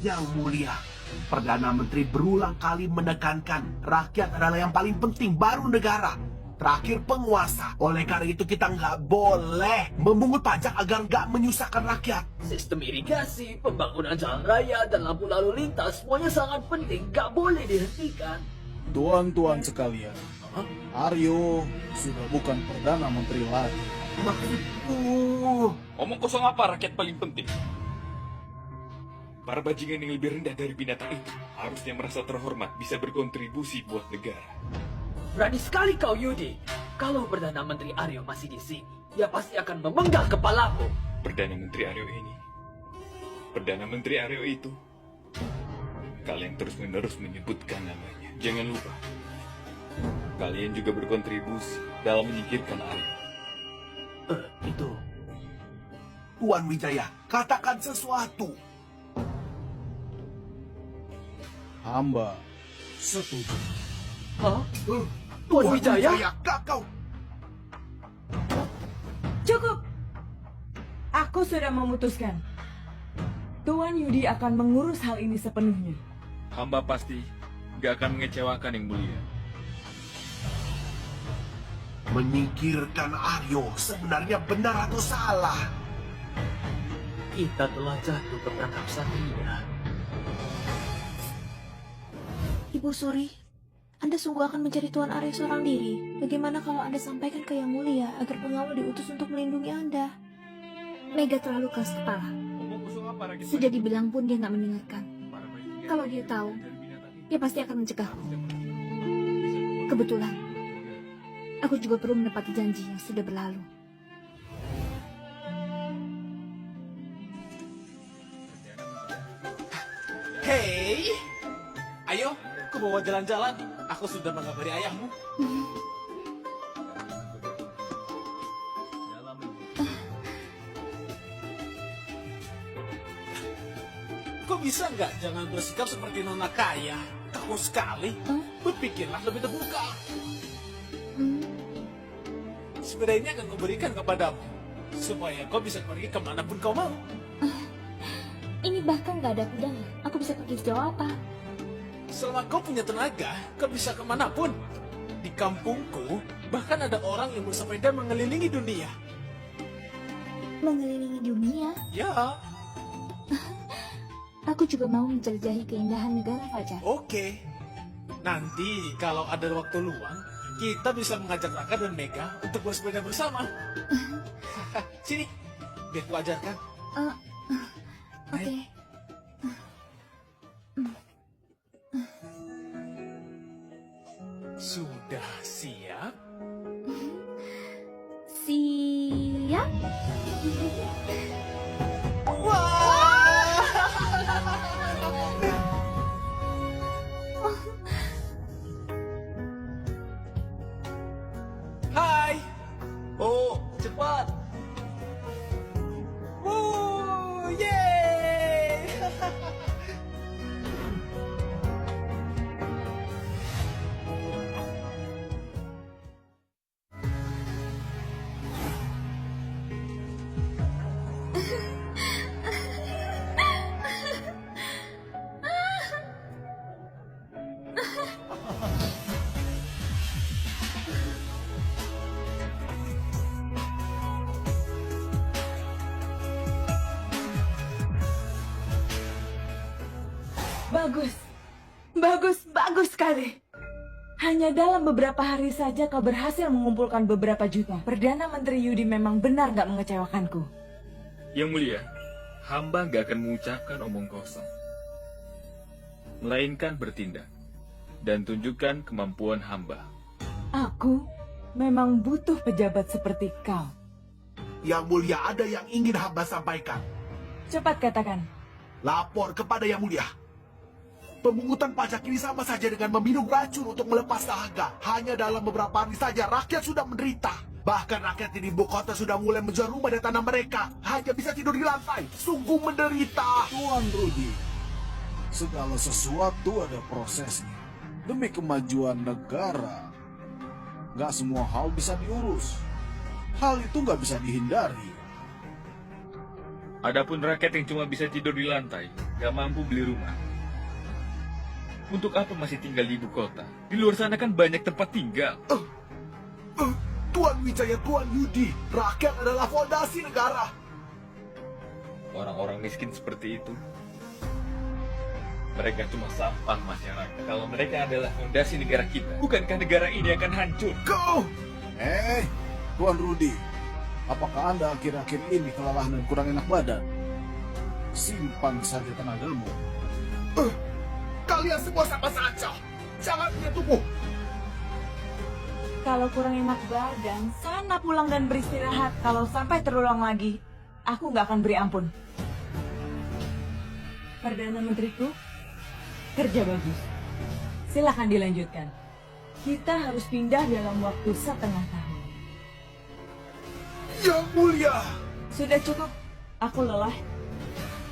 Yang mulia, Perdana Menteri berulang kali menekankan rakyat adalah yang paling penting, baru negara. Terakhir penguasa. Oleh karena itu kita nggak boleh memungut pajak agar nggak menyusahkan rakyat. Sistem irigasi, pembangunan jalan raya, dan lampu lalu lintas semuanya sangat penting, gak boleh dihentikan. Tuan-tuan sekalian, Aryo sudah bukan Perdana Menteri lagi. Maksudku... Omong kosong apa rakyat paling penting? Para bajingan yang lebih rendah dari binatang itu harusnya merasa terhormat bisa berkontribusi buat negara. Berani sekali kau, Yudi. Kalau Perdana Menteri Aryo masih di sini, dia pasti akan memenggal kepalamu. Perdana Menteri Aryo ini, Perdana Menteri Aryo itu, kalian terus-menerus menyebutkan namanya. Jangan lupa, kalian juga berkontribusi dalam menyingkirkan Aryo. Itu. Tuan Wijaya, katakan sesuatu. Hamba setuju. Hah? Tuan Wijaya? Kau. Cukup. Aku sudah memutuskan. Tuan Yudi akan mengurus hal ini sepenuhnya. Hamba pasti gak akan mengecewakan yang mulia. Menyingkirkan Aryo sebenarnya benar atau salah? Kita telah jatuh ke perangkap Satria. Ibu Suri, Anda sungguh akan mencari Tuan Aryo seorang diri. Bagaimana kalau Anda sampaikan ke Yang Mulia agar pengawal diutus untuk melindungi Anda? Mega terlalu keras kepala. Omong kosong apa rakyat Sudah dibilang pun dia nggak mendengarkan. Para bajingan Kalau dia tahu, dari binatang itu dia pasti akan mencegahku. harusnya berkontribusi. Kebetulan, aku juga perlu menepati janji yang sudah berlalu. Hei, ayo, aku bawa jalan-jalan. Aku sudah mengabari ayahmu. Kok bisa nggak jangan bersikap seperti nona kaya? Kaku sekali. Berpikirlah lebih terbuka. Sepeda ini akan kuberikan kepadamu, supaya kau bisa pergi kemanapun kau mau. Ini bahkan nggak ada kudanya. Aku bisa pergi sejauh apa? Selama kau punya tenaga, kau bisa kemanapun. Di kampungku, bahkan ada orang yang bersepeda mengelilingi dunia. Mengelilingi dunia. Ya, Aku juga mau menjelajahi keindahan negara Fajar. oke. Nanti kalau ada waktu luang, kita bisa mengajak Raka dan Mega untuk bersepeda bersama. Sini, biar ku ajarkan. Oke. Sudah siap? Siap? Hai. Oh, cepat. Yeay. Bagus. Bagus sekali. Hanya dalam beberapa hari saja kau berhasil mengumpulkan beberapa juta. Perdana Menteri Yudi memang benar gak mengecewakanku. Yang mulia, hamba gak akan mengucapkan omong kosong, melainkan bertindak dan tunjukkan kemampuan hamba. Aku memang butuh pejabat seperti kau. Yang mulia, ada yang ingin hamba sampaikan. Cepat katakan. Lapor kepada Yang Mulia. Pemungutan pajak ini sama saja dengan meminum racun untuk melepas dahaga. Hanya dalam beberapa hari saja rakyat sudah menderita. Bahkan rakyat di ibu kota sudah mulai menjual rumah dan tanah mereka. Hanya bisa tidur di lantai. Sungguh menderita. Tuan Rudi, segala sesuatu ada prosesnya. Demi kemajuan negara, nggak semua hal bisa diurus. Hal itu nggak bisa dihindari. Adapun rakyat yang cuma bisa tidur di lantai, gak mampu beli rumah. Untuk apa masih tinggal di ibu kota? Di luar sana kan banyak tempat tinggal. Tuan Wijaya, Tuan Yudi, rakyat adalah fondasi negara. Orang-orang miskin seperti itu, mereka cuma sampah masyarakat. Kalau mereka adalah fondasi negara kita, bukankah negara ini akan hancur? Kau! Tuan Rudi, apakah Anda akhir-akhir ini kelelahan dan kurang enak badan? Simpan saja tenagamu. Kalian semua sama saja. Jangan menyentuhku. Kalau kurang enak badan, sana pulang dan beristirahat. Kalau sampai terulang lagi, aku nggak akan beri ampun. Perdana Menteriku, kerja bagus. Silakan dilanjutkan. Kita harus pindah dalam waktu setengah tahun. Yang mulia. Sudah cukup. Aku lelah.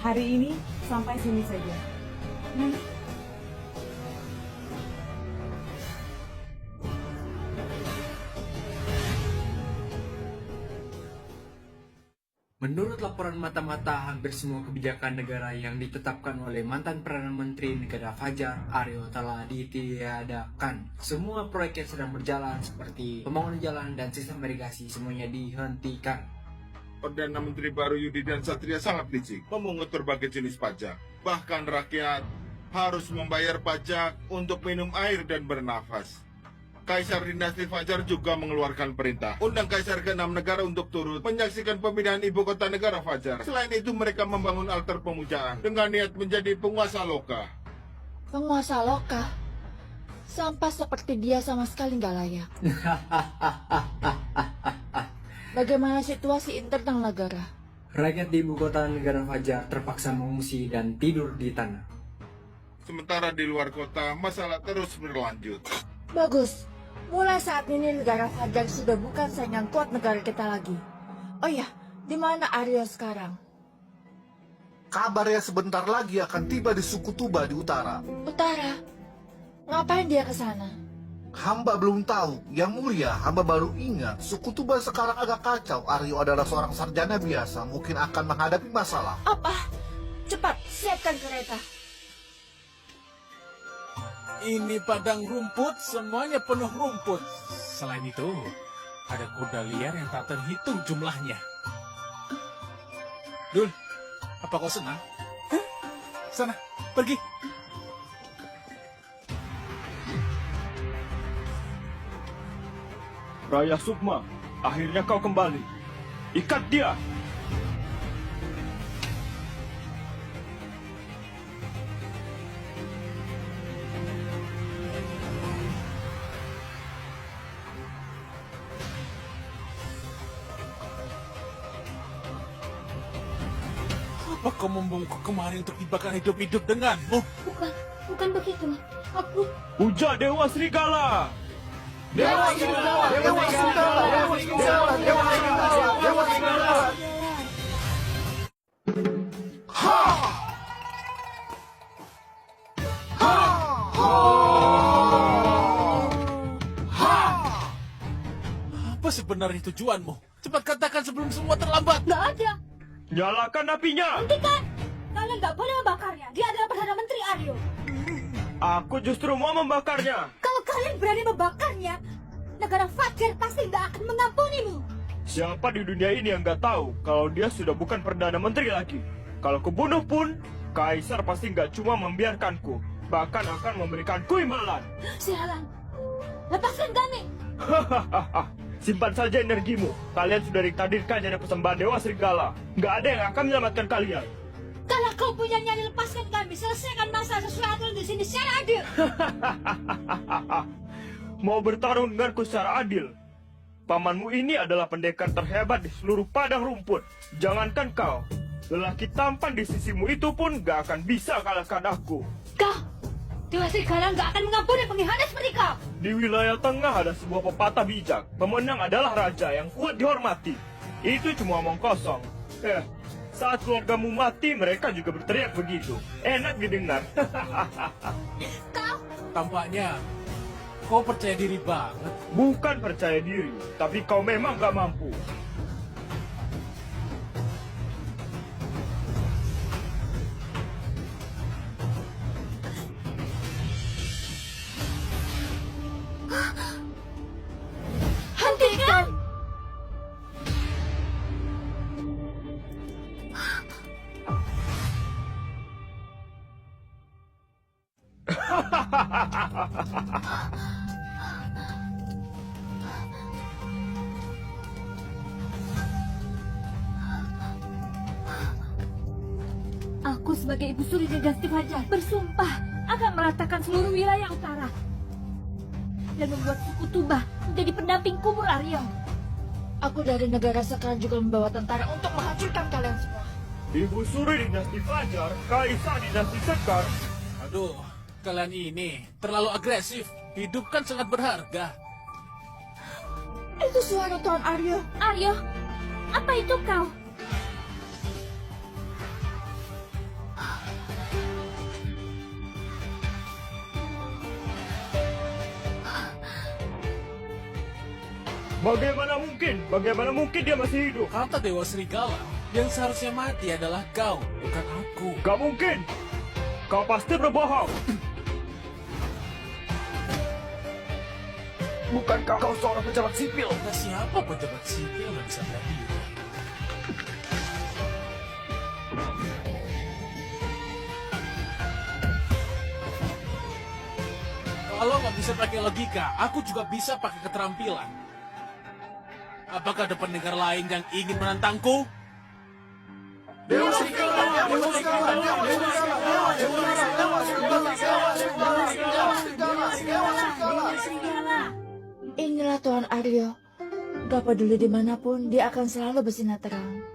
Hari ini sampai sini saja. Menurut laporan mata-mata, hampir semua kebijakan negara yang ditetapkan oleh mantan Perdana Menteri negara Fajar Aryo telah ditiadakan. Semua proyek yang sedang berjalan seperti pembangunan jalan dan sistem irigasi semuanya dihentikan. Perdana Menteri baru Yudi dan Satria sangat licik, memungut berbagai jenis pajak. Bahkan rakyat harus membayar pajak untuk minum air dan bernafas. Kaisar dinasti Fajar juga mengeluarkan perintah undang Kaisar ke-6 negara untuk turut menyaksikan pemindahan ibu kota negara Fajar. Selain itu mereka membangun altar pemujaan dengan niat menjadi penguasa Loka. Penguasa Loka? Sampah seperti dia sama sekali nggak layak. Bagaimana situasi internal negara? Rakyat di ibu kota negara Fajar terpaksa mengungsi dan tidur di tanah. Sementara di luar kota, masalah terus berlanjut. Bagus. Mulai saat ini negara Fajar sudah bukan saingan kuat negara kita lagi. Oh iya, di mana Aryo sekarang? Kabarnya sebentar lagi akan tiba di suku Tuba di utara. Utara? Ngapain dia ke sana? Hamba belum tahu. Yang mulia, hamba baru ingat suku Tuba sekarang agak kacau. Aryo adalah seorang sarjana biasa, mungkin akan menghadapi masalah. Apa? Cepat, siapkan kereta. Ini padang rumput, semuanya penuh rumput. Selain itu, ada kuda liar yang tak terhitung jumlahnya. Dul, apa kau senang? Hah? Sana, pergi. Raya Sukma, akhirnya kau kembali. Ikat dia! Apa kau membungkuk kemari untuk dibakar hidup-hidup denganmu? Bukan begitu. Aku... Puja Dewa Serigala! Dewa Serigala! Dewa Serigala! Dewa Serigala! Dewa Serigala! Dewa Serigala! Ha! Ha! Ha! Apa sebenarnya tujuanmu? Cepat katakan sebelum semua terlambat. Nggak ada. Nyalakan apinya! Hentikan! Kalian nggak boleh membakarnya. Dia adalah Perdana Menteri Aryo. Aku justru mau membakarnya! Kalau kalian berani membakarnya, negara Fajar pasti nggak akan mengampunimu. Siapa di dunia ini yang nggak tahu kalau dia sudah bukan Perdana Menteri lagi? Kalau kubunuh pun, Kaisar pasti nggak cuma membiarkanku, bahkan akan memberikanku imbalan. Sialan. Lepaskan kami. Hahaha. Simpan saja energimu. Kalian sudah ditakdirkan jadi persembahan Dewa Serigala. Nggak ada yang akan menyelamatkan kalian. Kalau kau punya nyali, lepaskan kami. Selesaikan masalah sesuatu di sini secara adil. Mau bertarung denganku secara adil? Pamanmu ini adalah pendekar terhebat di seluruh padang rumput. Jangankan kau, lelaki tampan di sisimu itu pun gak akan bisa kalahkan aku. Kau, Dewa Serigala nggak akan mengampuni pengkhianat seperti kau. Di wilayah tengah ada sebuah pepatah bijak. Pemenang adalah raja yang kuat dihormati. Itu cuma omong kosong. Saat keluargamu mati, mereka juga berteriak begitu. Enak didengar. Kau, Tampaknya kau percaya diri banget. Bukan percaya diri, tapi kau memang gak mampu. Aku sebagai ibu suri dinasti Fajar bersumpah akan meratakan seluruh wilayah utara dan membuat suku Tubah menjadi pendamping kubur Aryo. Aku dari negara sekarang juga membawa tentara untuk menghancurkan kalian semua. Ibu suri dinasti Fajar, kaisar dinasti Sekar. Aduh, kalian ini terlalu agresif. Hidup kan sangat berharga. Itu suara Tuan Aryo. Aryo, apa itu kau? Bagaimana mungkin dia masih hidup? Kata Dewa Serigala, yang seharusnya mati adalah kau, bukan aku. Gak mungkin. Kau pasti berbohong. Bukankah kau seorang pejabat sipil? Nah, siapa pejabat sipil yang bisa berani? Kalau nggak bisa pakai logika, aku juga bisa pakai keterampilan. Apakah ada pendengar lain yang ingin menantangku? Dewa Serigala! Dewa Serigala! Dewa Serigala! Inilah Tuan Aryo. Gak peduli dimanapun, dia akan selalu bersinar terang.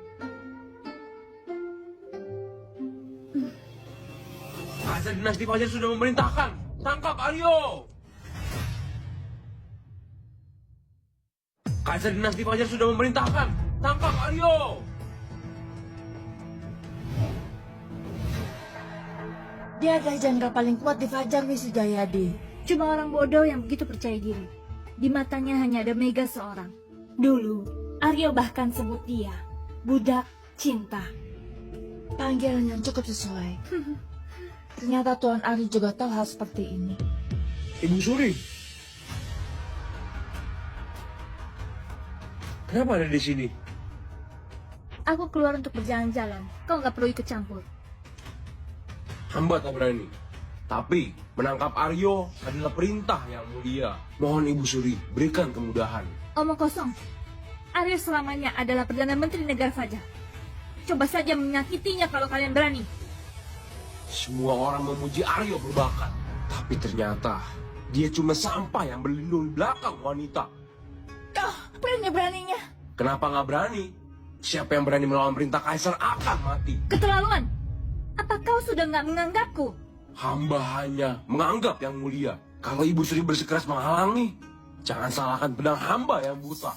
Kaisar dinasti Fajar sudah memerintahkan. Tangkap Aryo! Kaisar dinasti Fajar sudah memerintahkan. Tangkap Aryo! Dia adalah jenderal paling kuat di Fajar Wisudayadi. Cuma orang bodoh yang begitu percaya diri. Di matanya hanya ada Mega seorang. Dulu, Aryo bahkan sebut dia budak cinta. Panggilan yang cukup sesuai. Ternyata Tuan Aryo juga tahu hal seperti ini. Ibu Suri. Kenapa ada di sini? Aku keluar untuk berjalan-jalan. Kau nggak perlu ikut campur. Hamba tak berani. Tapi menangkap Aryo adalah perintah yang mulia. Mohon Ibu Suri berikan kemudahan. Omong kosong. Aryo selamanya adalah Perdana Menteri Negara Fajar. Coba saja menyakitinya kalau kalian berani. Semua orang memuji Aryo berbakat. Tapi ternyata dia cuma sampah yang berlindung di belakang wanita. Berani-beraninya. Kenapa nggak berani? Siapa yang berani melawan perintah Kaisar akan mati. Keterlaluan. Apa kau sudah nggak menganggapku? Hamba hanya menganggap yang mulia. Kalau Ibu Suri bersikeras menghalangi, jangan salahkan pedang hamba yang buta.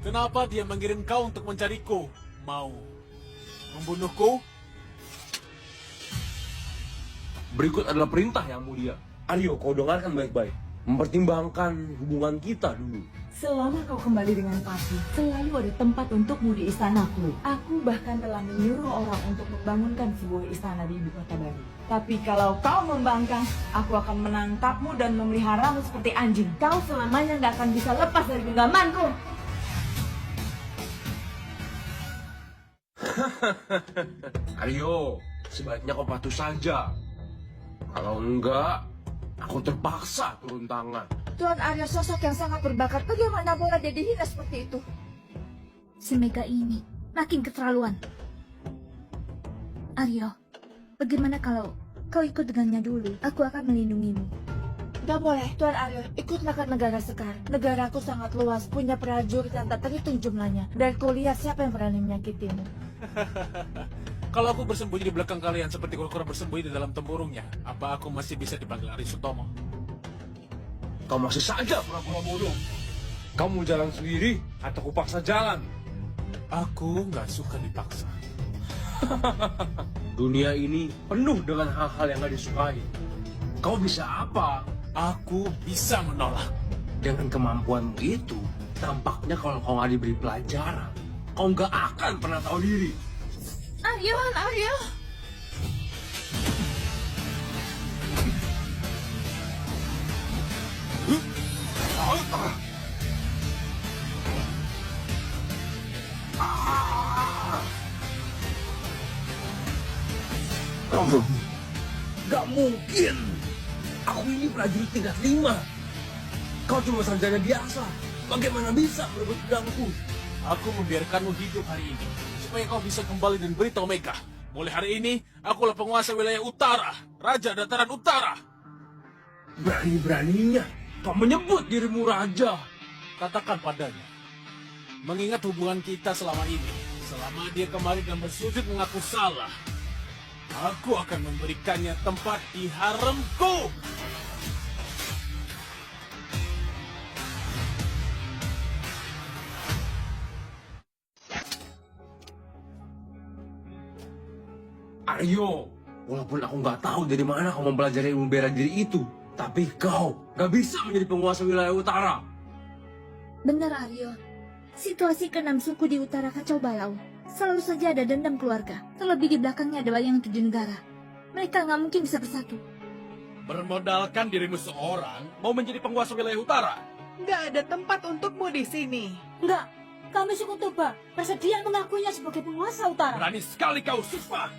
Kenapa dia mengirim kau untuk mencariku? Mau membunuhku? Berikut adalah perintah yang mulia. Aryo, kau dengarkan baik-baik. Mempertimbangkan hubungan kita dulu. Selama kau kembali dengan Papi, selalu ada tempat untukmu di istanaku. Aku bahkan telah menyuruh orang untuk membangunkan sebuah istana di ibu kota baru. Tapi kalau kau membangkang, aku akan menangkapmu dan memeliharamu seperti anjing. Kau selamanya nggak akan bisa lepas dari genggamanku. Aryo, sebaiknya kau patuh saja. Kalau enggak, aku terpaksa turun tangan. Tuan Aryo sosok yang sangat berbakat. Bagaimana boleh dia dihina seperti itu? Si Mega ini makin keterlaluan. Aryo, bagaimana kalau kau ikut dengannya dulu? Aku akan melindungimu. Gak boleh, Tuan Aryo. Ikutlah ke negara Sekar. Negaraku sangat luas, punya prajurit yang tak terhitung jumlahnya. Dan kau lihat siapa yang berani menyakitimu. Kalau aku bersembunyi di belakang kalian seperti kura-kura bersembunyi di dalam tempurungnya, apa aku masih bisa dipanggil Ari Sutomo? Kau masih saja pura-pura bodoh. Kamu jalan sendiri atau kupaksa jalan? Aku nggak suka dipaksa. Dunia ini penuh dengan hal-hal yang gak disukai. Kau bisa apa? Aku bisa menolak. Dengan kemampuanmu itu, tampaknya kalau kau nggak diberi pelajaran, kau nggak akan pernah tahu diri. Aryo, Aryo. Gak mungkin. Aku ini prajurit tingkat 5. Kau cuma sarjana biasa. Bagaimana bisa merebut pedangku? Aku membiarkanmu hidup hari ini supaya kau bisa kembali dan beritahu Mega. Mulai hari ini, akulah penguasa wilayah utara, Raja Dataran Utara. Berani-beraninya kau menyebut dirimu raja. Katakan padanya, mengingat hubungan kita selama ini, selama dia kembali dan bersujud mengaku salah, aku akan memberikannya tempat di haremku. Aryo, walaupun aku nggak tahu dari mana kau mempelajari ilmu bela diri itu, tapi kau nggak bisa menjadi penguasa wilayah utara. Benar, Aryo. Situasi keenam suku di utara kacau balau. Selalu saja ada dendam keluarga. Terlebih di belakangnya ada yang 7 negara. Mereka nggak mungkin bisa bersatu. Bermodalkan dirimu seorang, mau menjadi penguasa wilayah utara. Nggak ada tempat untukmu di sini. Enggak, kami suku Toba bersedia mengakuinya sebagai penguasa utara. Berani sekali kau, Sukma.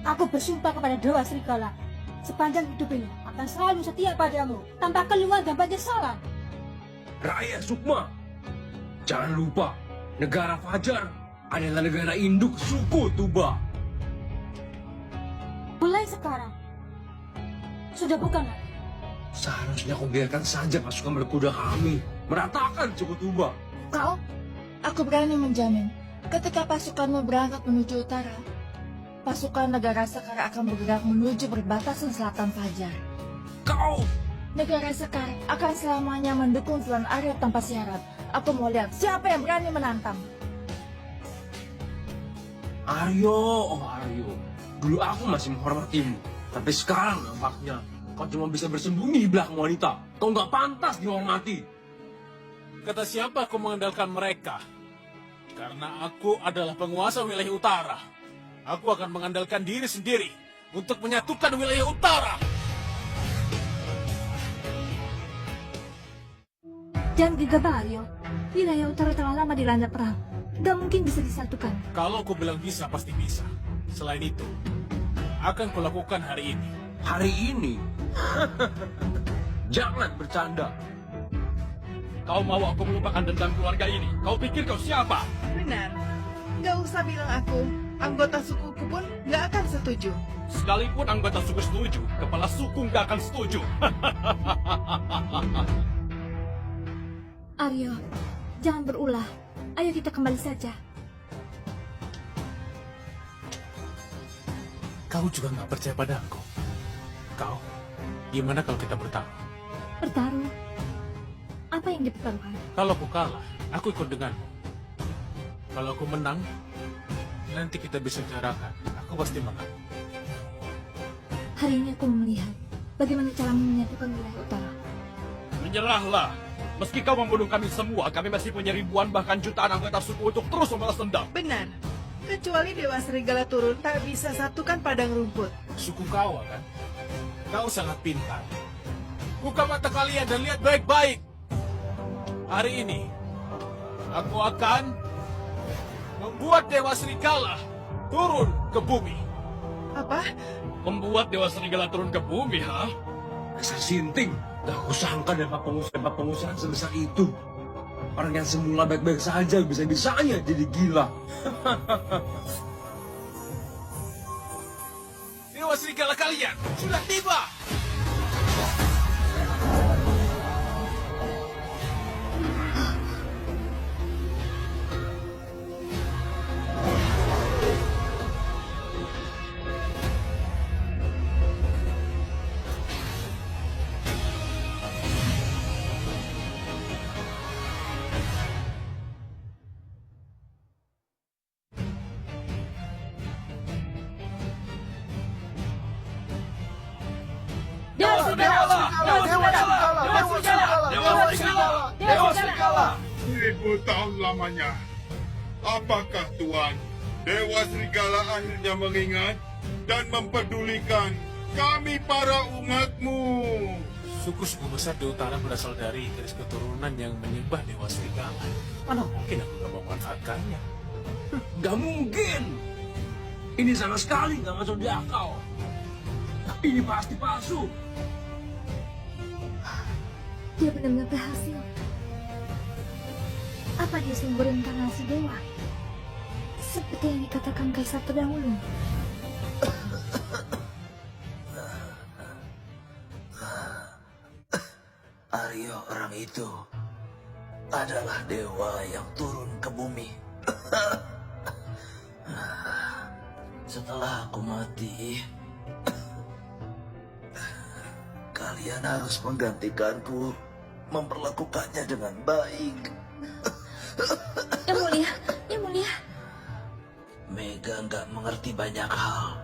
Aku bersumpah kepada Dewa Serigala, sepanjang hidup ini akan selalu setia padamu, tanpa keluar dan penyesalan. Rakyat Sukma, jangan lupa, negara Fajar adalah negara induk suku Tuba. Mulai sekarang, sudah bukan lagi. Seharusnya kau biarkan saja pasukan berkuda kami meratakan suku Tuba. Kau, aku berani menjamin, ketika pasukanmu berangkat menuju utara, pasukan negara Sekar akan bergerak menuju perbatasan selatan Fajar. Kau! Negara Sekar akan selamanya mendukung Tuan Aryo tanpa syarat. Aku mau lihat siapa yang berani menantang. Aryo, oh Aryo. Dulu aku masih menghormatimu. Tapi sekarang nampaknya kau cuma bisa bersembunyi di belakang wanita. Kau nggak pantas dihormati. Kata siapa aku mengandalkan mereka? Karena aku adalah penguasa wilayah utara. Aku akan mengandalkan diri sendiri untuk menyatukan wilayah utara. Jangan gegabah, Aryo. Wilayah utara telah lama dilanda perang. Gak mungkin bisa disatukan. Kalau aku bilang bisa, pasti bisa. Selain itu, akan kulakukan hari ini. Hari ini? Jangan bercanda. Kau mau aku melupakan dendam keluarga ini? Kau pikir kau siapa? Benar. Nggak usah bilang aku. Anggota sukuku pun nggak akan setuju. Sekalipun anggota suku setuju, kepala suku nggak akan setuju. Aryo, jangan berulah. Ayo kita kembali saja. Kau juga nggak percaya padaku. Kau, gimana kalau kita bertarung? Bertaruh. Apa yang dipertaruhkan? Kalau aku kalah, aku ikut denganmu. Kalau aku menang, nanti kita bisa bicarakan. Aku pasti menang. Hari ini aku mau melihat bagaimana cara menyatukan wilayah utara. Menyerahlah. Meski kau membunuh kami semua, kami masih punya ribuan bahkan jutaan anggota suku untuk terus membalas dendam. Benar. Kecuali Dewa Serigala turun tak bisa satukan padang rumput. Suku kau kan? Kau sangat pintar. Buka mata kalian dan lihat baik-baik. Hari ini, aku akan membuat Dewa Serigala turun ke bumi. Apa? Membuat Dewa Serigala turun ke bumi, ha? Dasar sinting. Gak aku sangka dapat pengusaha sebesar itu. Orang yang semula baik-baik saja bisa-bisanya jadi gila. Dewa Serigala kalian sudah tiba. Seribu tahun lamanya. Apakah Tuan, Dewa Serigala akhirnya mengingat dan mempedulikan kami para umatmu? Suku-suku besar di utara berasal dari garis keturunan yang menyembah dewa serigala. Mana mungkin aku gak memanfaatkannya? Gak mungkin. Ini sama sekali gak masuk di akal. Ini pasti palsu. Dia benar-benar berhasil. Apa dia sumber inkarnasi dewa? Seperti yang dikatakan kaisar terdahulu. Aryo orang itu adalah dewa yang turun ke bumi. Setelah aku mati, kalian harus menggantikanku, memperlakukannya dengan baik. Yang mulia. Mega nggak mengerti banyak hal.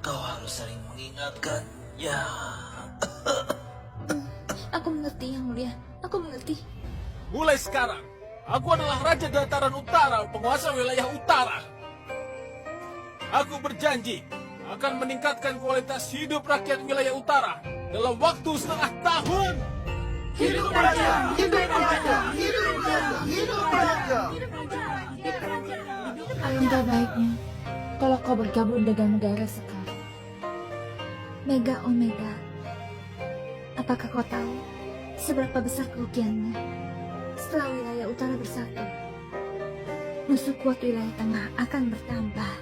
Kau harus sering mengingatkannya. Aku mengerti, Yang Mulia. Aku mengerti. Mulai sekarang, aku adalah Raja Dataran Utara, penguasa wilayah utara. Aku berjanji akan meningkatkan kualitas hidup rakyat wilayah utara dalam waktu setengah tahun. Hidup raja! Hidup raja! Hidup raja! Hidup raja! Alangkah baiknya kalau kau bergabung dengan negara sekarang. Mega Omega. Apakah kau tahu seberapa besar kerugiannya setelah wilayah utara bersatu? Musuh kuat wilayah tengah akan bertambah.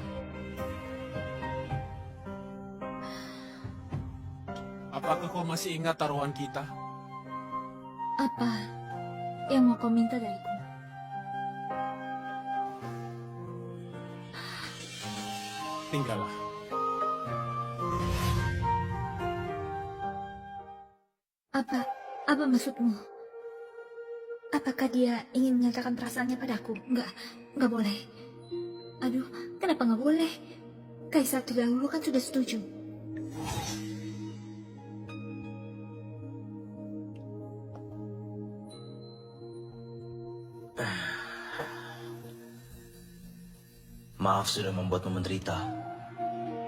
Apakah kau masih ingat taruhan kita? Apa yang mau kau minta dariku? Tinggallah. Apa maksudmu? Apakah dia ingin menyatakan perasaannya padaku? Enggak boleh. Aduh, kenapa nggak boleh? Kaisar terdahulu kan sudah setuju. Maaf sudah membuatmu menderita.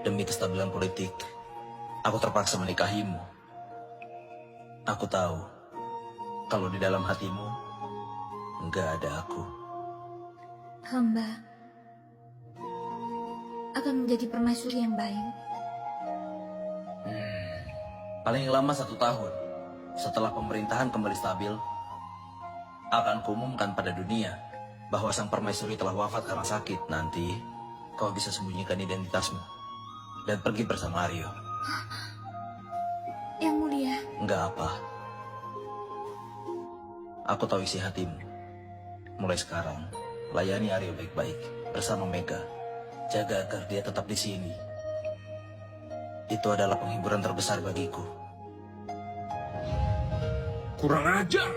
Demi kestabilan politik, aku terpaksa menikahimu. Aku tahu, kalau di dalam hatimu, enggak ada aku. Hamba akan menjadi permaisuri yang baik. Paling lama 1 tahun, setelah pemerintahan kembali stabil, akan kuumumkan pada dunia bahwa sang permaisuri telah wafat karena sakit. Nanti, kau bisa sembunyikan identitasmu dan pergi bersama Aryo. Yang Mulia. Enggak apa. Aku tahu isi hatimu. Mulai sekarang, layani Aryo baik-baik bersama Mega. Jaga agar dia tetap di sini. Itu adalah penghiburan terbesar bagiku. Kurang ajar.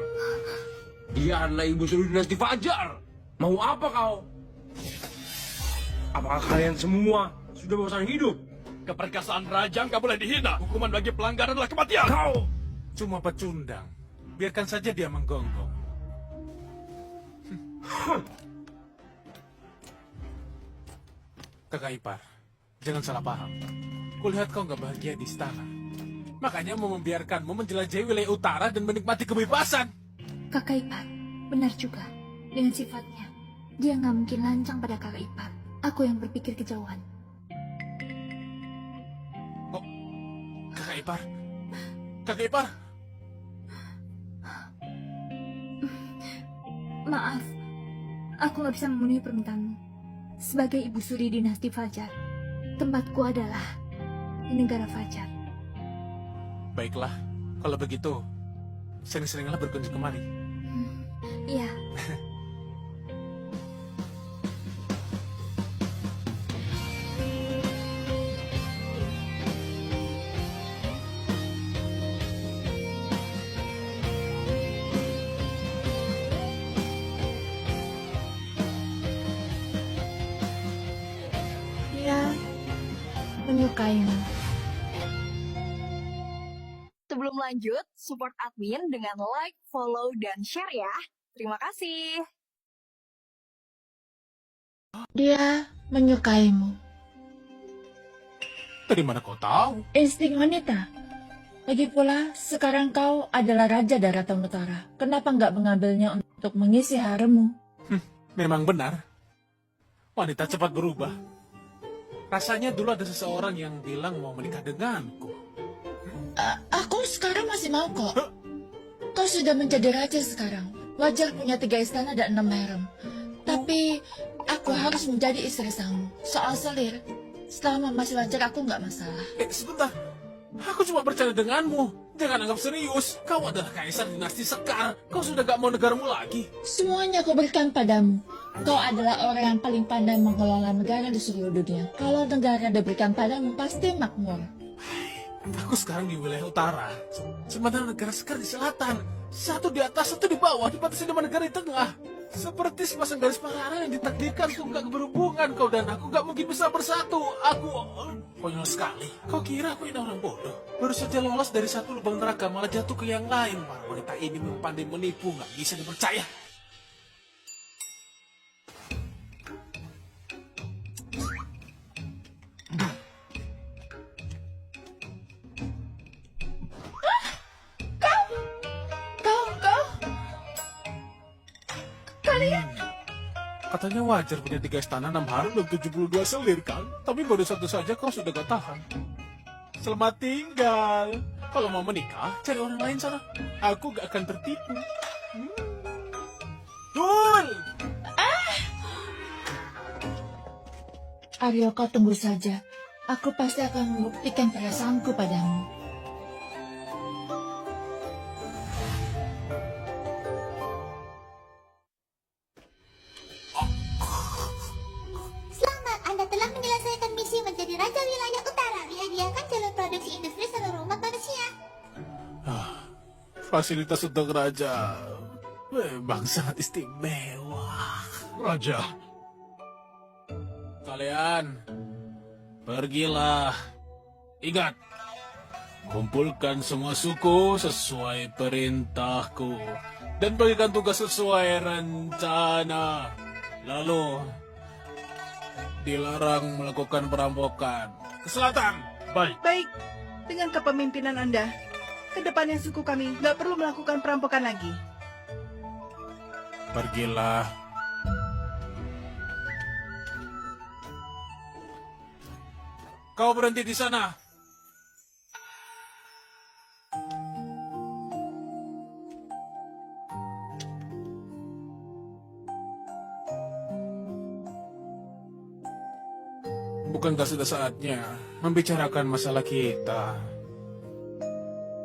Dia adalah ibu suri dinasti Fajar. Mau apa kau? Apakah kalian semua sudah bosan hidup? Keperkasaan raja nggak boleh dihina. Hukuman bagi pelanggar adalah kematian. Kau cuma pecundang. Biarkan saja dia menggonggong. Kakak ipar, jangan salah paham. Kulihat kau nggak bahagia di istana. Makanya mau membiarkanmu menjelajahi wilayah utara dan menikmati kebebasan. Kakak ipar, benar juga. Dengan sifatnya, dia nggak mungkin lancang pada kakak ipar. Aku yang berpikir kejauhan. Kakak ipar, kakak ipar. Maaf, aku nggak bisa memenuhi permintaanmu. Sebagai ibu suri dinasti Fajar, tempatku adalah di negara Fajar. Baiklah, kalau begitu, sering-seringlah berkunjung kemari. Iya. Dia menyukaimu. Sebelum lanjut, support admin dengan like, follow, dan share ya. Terima kasih. Dia menyukaimu. Dari mana kau tahu? Insting wanita. Lagi pula, sekarang kau adalah Raja Daratan Utara. Kenapa nggak mengambilnya untuk mengisi haremmu? Memang benar. Wanita cepat berubah. Rasanya dulu ada seseorang yang bilang mau menikah denganku. Aku sekarang masih mau kok. Kau sudah menjadi raja sekarang. Wajar punya 3 istana dan 6 harem. Tapi aku harus menjadi istri sang. Soal selir, selama masih wajar aku nggak masalah. Sebentar. Aku cuma bercanda denganmu. Jangan anggap serius. Kau adalah kaisar dinasti Sekar. Kau sudah gak mau negaramu lagi. Semuanya aku berikan padamu. Kau adalah orang yang paling pandai mengelola negara di seluruh dunia. Kalau negara diberikan padamu, pasti makmur. Aku sekarang di wilayah utara. Sementara negara Sekar di selatan. Satu di atas, satu di bawah. Dibatasi dengan negara di tengah. Seperti sepasang garis paralel yang ditakdirkan untuk gak berhubungan. Kau dan aku gak mungkin bisa bersatu. Aku... konyol sekali. Kau kira aku ini orang bodoh? Baru saja lolos dari satu lubang neraka malah jatuh ke yang lain. Para wanita ini memang pandai menipu. Gak bisa dipercaya. Kalian... Katanya wajar punya 3 istana, 6 harem, dan 72 selir kan? Tapi baru satu saja kau sudah gak tahan. Selamat tinggal. Kalau mau menikah, cari orang lain sana. Aku gak akan tertipu. Dul! Aryo, kau tunggu saja. Aku pasti akan membuktikan perasaanku padamu. Selamat, Anda telah menyelesaikan misi menjadi Raja Wilayah Utara. Dihadiahkan jalur produksi industri seluruh umat manusia. Fasilitas untuk raja memang sangat istimewa. Raja, kalian pergilah. Ingat, kumpulkan semua suku sesuai perintahku dan bagikan tugas sesuai rencana. Lalu dilarang melakukan perampokan. Ke selatan. Baik. Baik, dengan kepemimpinan Anda, kedepannya suku kami nggak perlu melakukan perampokan lagi. Pergilah. Kau berhenti di sana. Bukankah sudah saatnya membicarakan masalah kita?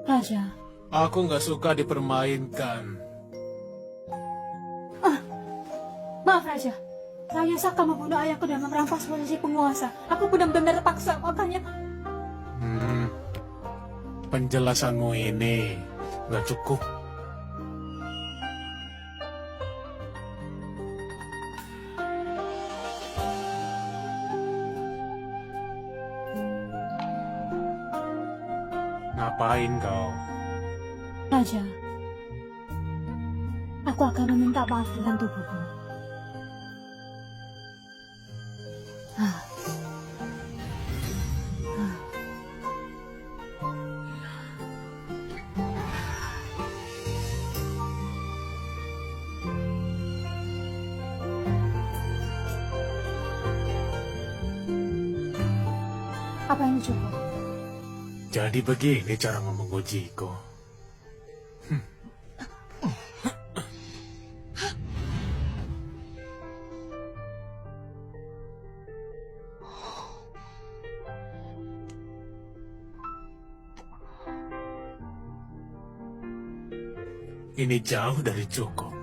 Raja. Aku nggak suka dipermainkan. Maaf, Raja. Raya Saka membunuh ayahku dan merampas posisi penguasa. Aku benar-benar terpaksa, makanya... Penjelasanmu ini nggak cukup. Ngapain kau? Raja, aku akan meminta maaf dengan tubuhku. Apa ini cukup? Jadi begini cara mengujiku. Ini jauh dari cukup.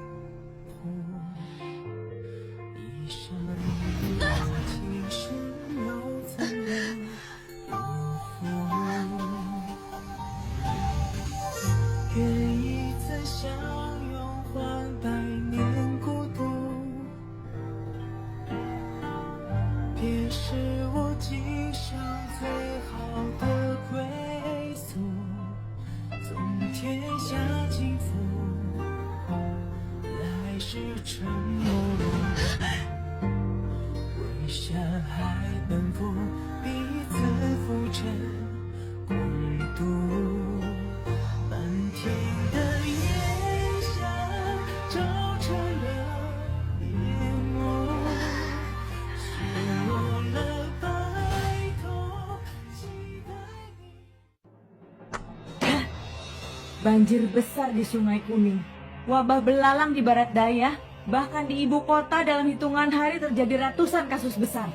奔赴彼此浮沉共度。Banjir besar di Sungai Kuning, wabah belalang di barat daya, bahkan di ibu kota dalam hitungan hari terjadi ratusan kasus besar.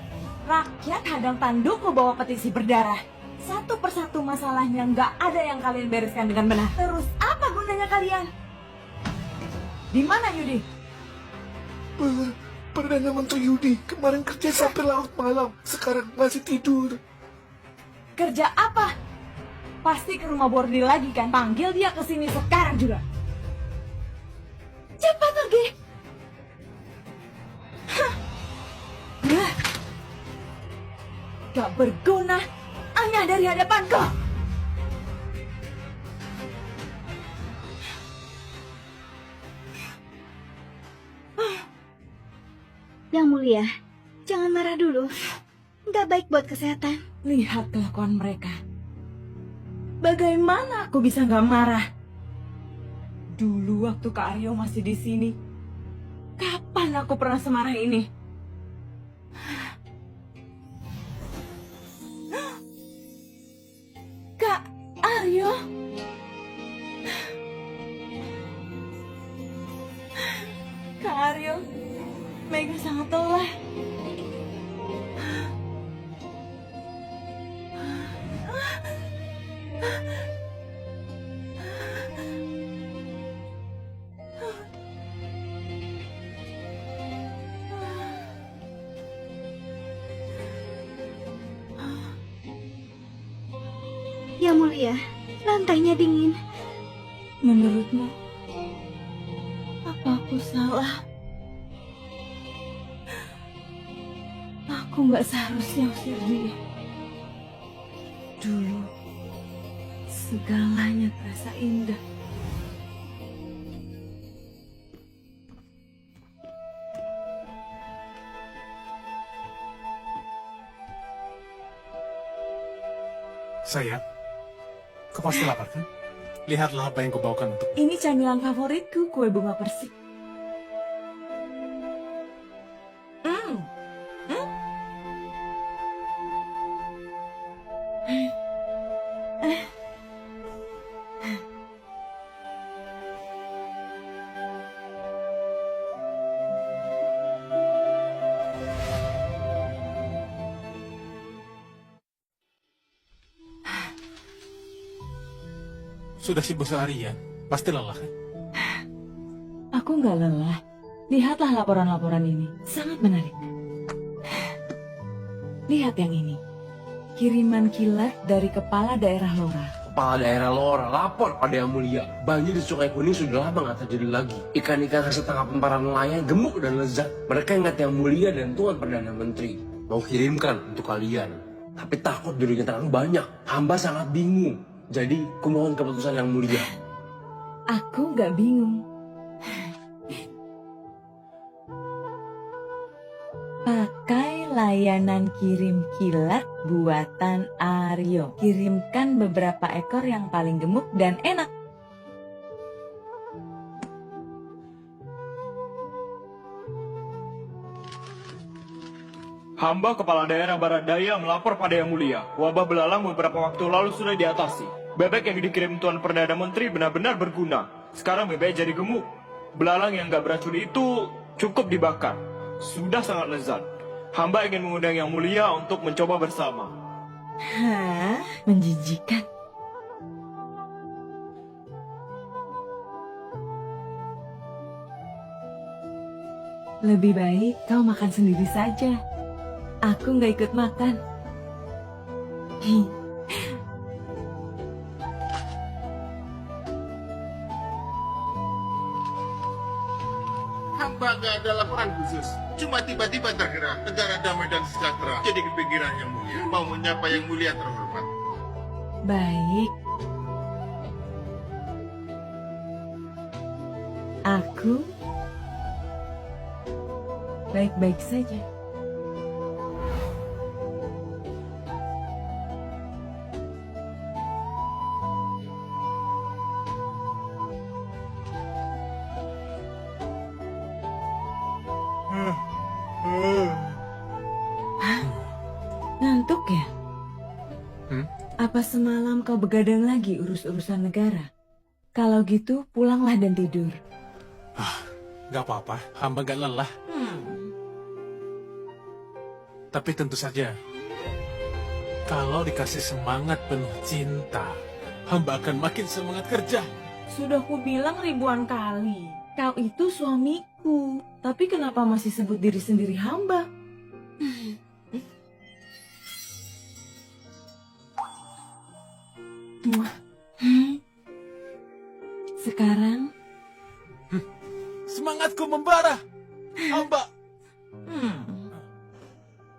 Rakyat hadang tanduk membawa petisi berdarah. Satu persatu masalahnya nggak ada yang kalian bereskan dengan benar. Terus apa gunanya kalian? Di mana Yudi? Perdana Menteri Yudi kemarin kerja sampai larut malam, sekarang masih tidur. Kerja apa? Pasti ke rumah Bordi lagi kan? Panggil dia ke sini sekarang juga. Cepat pergi. Gak berguna, hanya dari hadapanku. Yang Mulia, jangan marah dulu. Nggak baik buat kesehatan. Lihat kelakuan mereka. Bagaimana aku bisa nggak marah? Dulu waktu Kak Aryo masih di sini, kapan aku pernah semarah ini? Kak Aryo? Kak Aryo, Mega sangat lelah. Yang Mulia, lantainya dingin. Menurutmu, apa aku salah? Aku nggak seharusnya usir dia. Dulu, segalanya terasa indah. Sayang, kau pasti lapar kan? Lihatlah apa yang kubawakan untuk... Ini camilan favoritku, kue bunga persik. Sudah sibuk seharian, pasti lelah kan? Aku nggak lelah. Lihatlah laporan-laporan ini, sangat menarik. Lihat yang ini. Kiriman kilat dari Kepala Daerah Lora. Kepala daerah Lora lapor pada Yang Mulia. Banjir di Sungai Kuning sudah lama nggak terjadi lagi. Ikan-ikan hasil tangkapan para nelayan gemuk dan lezat. Mereka ingat Yang Mulia dan Tuan Perdana Menteri. Mau kirimkan untuk kalian. Tapi takut dulunya terlalu banyak. Hamba sangat bingung. Jadi, kumohon keputusan Yang Mulia. Aku nggak bingung. Pakai layanan kirim kilat buatan Aryo. Kirimkan beberapa ekor yang paling gemuk dan enak. Hamba Kepala Daerah Barat Daya melapor pada Yang Mulia. Wabah belalang beberapa waktu lalu sudah diatasi. Bebek yang dikirim Tuan Perdana Menteri benar-benar berguna. Sekarang bebek jadi gemuk. Belalang yang gak beracun itu cukup dibakar. Sudah sangat lezat. Hamba ingin mengundang Yang Mulia untuk mencoba bersama. Hah? Menjijikan. Lebih baik kau makan sendiri saja. Aku nggak ikut makan. Hamba nggak ada laporan khusus. Cuma tiba-tiba tergerak negara damai dan sejahtera. Jadi kepikiran Yang Mulia. Mau menyapa Yang Mulia terhormat. Baik. Aku baik-baik saja. Hah? Ngantuk ya? Apa semalam kau begadang lagi urus-urusan negara? Kalau gitu pulanglah dan tidur. Gak apa-apa, hamba gak lelah. Tapi tentu saja, kalau dikasih semangat penuh cinta, hamba akan makin semangat kerja. Sudah ku bilang ribuan kali, kau itu suamiku. Tapi kenapa masih sebut diri sendiri hamba? Sekarang Semangatku membara. Hamba,